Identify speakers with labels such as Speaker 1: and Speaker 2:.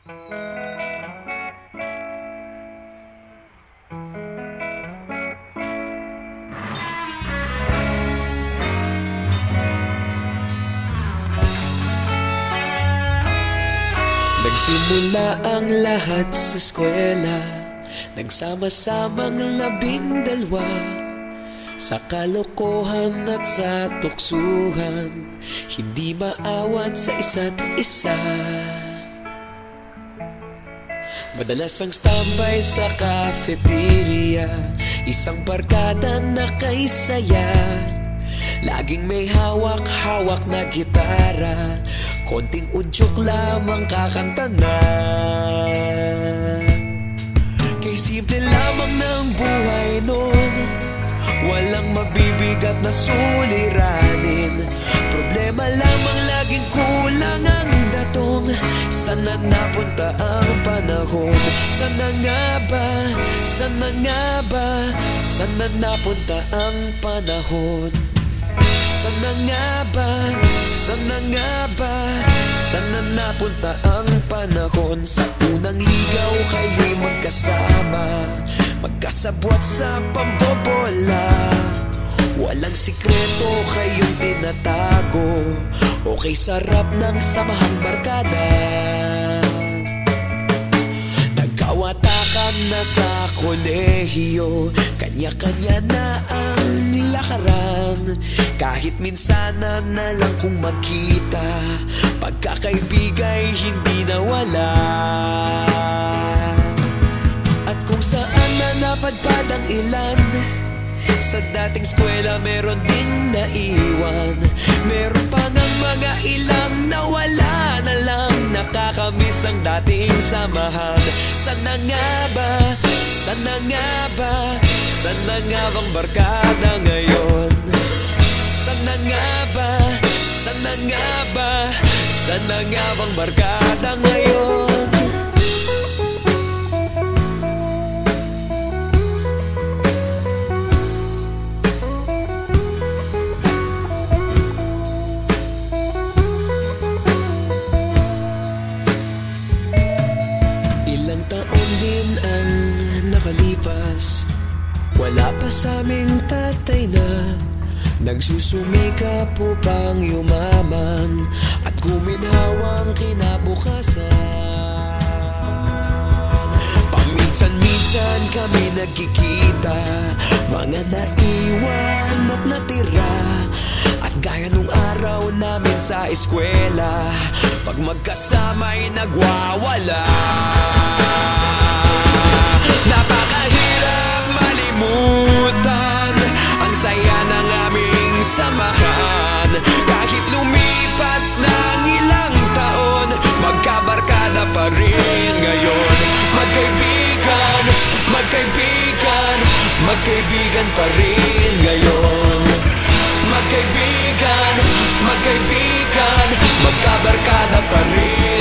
Speaker 1: Nagsimula ang lahat sa eskwela, nagsama-samang 12 sa kalokohan at sa tuksuhan, hindi maawat sa isa't isa. Madalas ang standby sa cafeteria, isang barkada na kay saya. Laging may hawak-hawak na gitara, konting udyok lamang kakanta na. Kay simple lamang ng buhay nun, walang mabibigat na suliranin. Problema lamang laging kulang ang datong. Sana napunta ang panahon? Sana nga ba? Sana nga ba? Sana napunta ang panahon? Sana nga ba? Sana nga ba? Sana napunta ang panahon? Sa unang ligaw kayo'y magkasama, magkasabwat sa pambobola. Walang sikreto kayong tinatago, okay sarap ng samahang barkada. Nagkawatakan na sa kolehiyo, kanya-kanya na ang lakaran. Kahit minsan na lang kung magkita, pagkakaibigay hindi nawala. At kung saan na napadpad ang ilan, sa dating eskwela meron din naiwan. Meron pa ng mga ilang nawala na lang, nakakamiss ang dating samahan. Sana nga ba? Sana nga ba? Sana nga bang barkada ngayon? Sana nga ba? Sana nga ba? Sana nga bang barkada ngayon? Ilang taon din ang nakalipas, wala pa sa aming tatay na nagsusumikap upang yumaman at guminhawang kinabukasan. Paminsan-minsan kami nagkikita, mga naiwan at natira. At gaya nung araw namin sa eskwela, pag magkasama'y nagwawala. Napakahirap malimutan ang saya ng aming samahan. Kahit lumipas ng ilang taon, magkabarkada pa rin ngayon. Magkaibigan, magkaibigan, magkaibigan pa rin ngayon. Magkaibigan, magkaibigan, magkabarkada pa rin